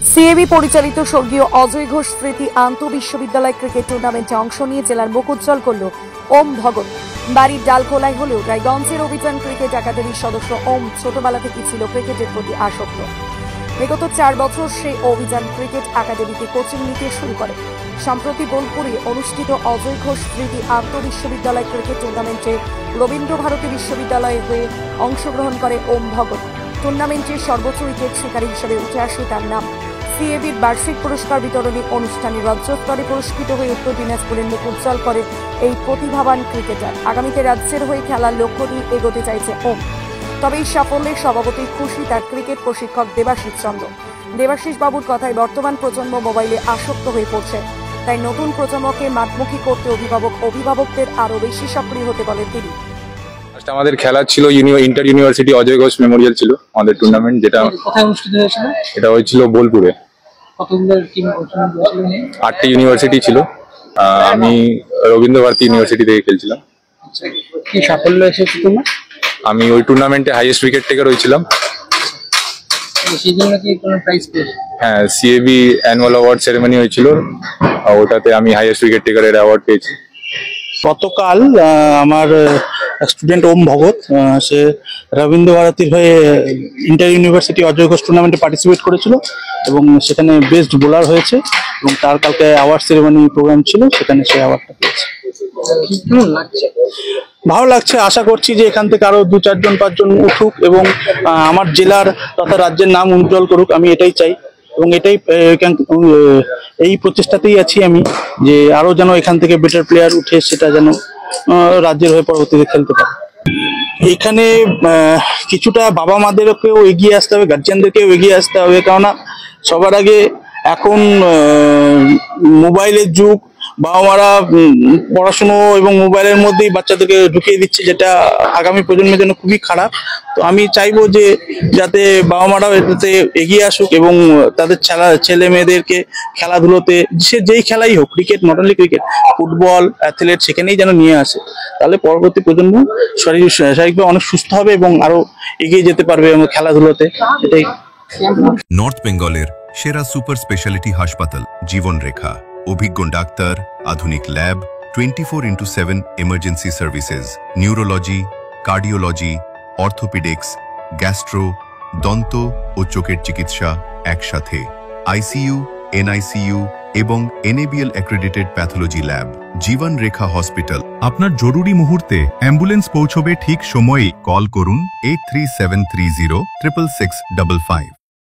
CAB পরিচালিত স্বর্গীয় অজয় ঘোষ স্মৃতি আন্তঃবিশ্ববিদ্যালয় ক্রিকেট টুর্নামেন্টে অংশ নিয়ে জেলার মুখ উজ্জ্বল করল ওম ভগত। বাড়ির ডালখোলায় হলেও রায়গঞ্জের অভিযান ক্রিকেট একাডেমির সদস্য ওম ছোটবেলা থেকে ছিল ক্রিকেটের প্রতি আসক্ত। বিগত 4 বছর সে অভিযান ক্রিকেট একাডেমিতে কোচিং নিতে শুরু করে। সম্প্রতি বোলপুরে অনুষ্ঠিত অজয় ঘোষ স্মৃতি আন্তঃবিশ্ববিদ্যালয় ক্রিকেট টুর্নামেন্টে রবীন্দ্রভারতী বিশ্ববিদ্যালয়ে হয়ে অংশগ্রহণ করে ওম ভগত। টুর্নামেন্টের সর্বোচ্চ উইকেট শিকারী হিসেবে উঠে আসে তার নাম। সিএবির বার্ষিক পুরস্কার বিতরণী অনুষ্ঠানে রাজ্যস্তরে পুরস্কৃত হয়ে উত্তর দিনাজপুরের মুখ উজ্জ্বল করে এই প্রতিভাবান ক্রিকেটার। আগামীতে রাজ্যের হয়ে খেলার লক্ষ্য নিয়ে এগোতে চাইছে ওম। তবে এই সাফল্যের স্বভাবতই খুশি তার ক্রিকেট প্রশিক্ষক দেবাশিস চন্দ্র। দেবাশিস বাবুর কথায় বর্তমান প্রজন্ম মোবাইলে আসক্ত হয়ে পড়ছে, তাই নতুন প্রজন্মকে মাঠমুখী করতে অভিভাবকদের আরো বেশি সক্রিয় হতে বলেন তিনি। আমাদের খেলা ছিল inter university Ajay Ghosh Memorial ছিল আমাদের টুর্নামেন্ট, যেটা কোথায় অনুষ্ঠিত হয়েছিল? এটা হয়েছিল বোলপুরে। কতগুলো টিম ছিল? 8টি ইউনিভার্সিটি ছিল। আমি রবীন্দ্রভারতী ইউনিভার্সিটি থেকে খেলছিলাম। কি সাফল্য এসেছে তোমার? আমি ওই টুর্নামেন্টে হাইয়েস্ট উইকেট টেকার হয়েছিলাম। সেই জন্য কি কোনো প্রাইজ পেয়েছো? হ্যাঁ, সিএবি অ্যানুয়াল অ্যাওয়ার্ড সেরেমনি হয়েছিল, ওটাতে আমি হাইয়েস্ট উইকেট টেকারের অ্যাওয়ার্ড পেয়েছি। গতকাল আমার স্টুডেন্ট ওম ভগত সে রবীন্দ্রভারতীর হয়ে ইন্টার ইউনিভার্সিটি অজয় ঘোষ টুর্নামেন্টে পার্টিসিপেট করেছিল এবং সেখানে বেস্ট বোলার হয়েছে এবং তার কালকে অ্যাওয়ার্ড সেরেমনি প্রোগ্রাম ছিল, সেখানে সে অ্যাওয়ার্ডটা পেয়েছে। ভালো লাগছে। আশা করছি যে এখান থেকে আরো 2-4 জন 5 জন উঠুক এবং আমার জেলার তথা রাজ্যের নাম উজ্জ্বল করুক, আমি এটাই চাই এবং এই প্রচেষ্টাতেই আছি আমি, যে আরো যেন এখান থেকে বেটার প্লেয়ার উঠে সেটা যেন রাজ্যের হয়ে পরবর্তীতে খেলতে পারে। এখানে কিছুটা বাবা মাদেরকেও এগিয়ে আসতে হবে, গার্জিয়ানদেরকেও এগিয়ে আসতে হবে, কেননা সবার আগে এখন মোবাইলের যুগ। বাবা মারা পড়াশুনো এবং মোবাইলের মধ্যেই বাচ্চাদেরকে ঢুকিয়ে দিচ্ছে, যেটা আগামী প্রজন্মের জন্য খুবই খারাপ। তো আমি চাইবো যে যাতে বাবা মারাও এটাতে এগিয়ে আসুক এবং তাদের ছেলে মেয়েদেরকে খেলাধুলোতে, সে যেই খেলাই হোক, cricket not only cricket, football, athlete, সেখানেই যেন নিয়ে আসে। তাহলে পরবর্তী প্রজন্ম শারীরিকভাবে অনেক সুস্থ হবে এবং আরো এগিয়ে যেতে পারবে খেলাধুলোতে। এটাই। নর্থ বেঙ্গলের সেরা সুপার স্পেশালিটি হাসপাতাল জীবন রেখা, অভিজ্ঞ ডাক্তার, আধুনিক lab, 24x7 emergency services, neurology, cardiology, orthopaedics, gastro, দন্ত ও চোখের চিকিৎসা একসাথে, আইসিইউ, এনআইসিইউ এবং NABL অ্যাক্রেডিটেড প্যাথোলজি ল্যাব। জীবন রেখা হসপিটাল। আপনার জরুরি মুহূর্তে অ্যাম্বুলেন্স পৌঁছবে ঠিক সময়েই। কল করুন 83730 66655।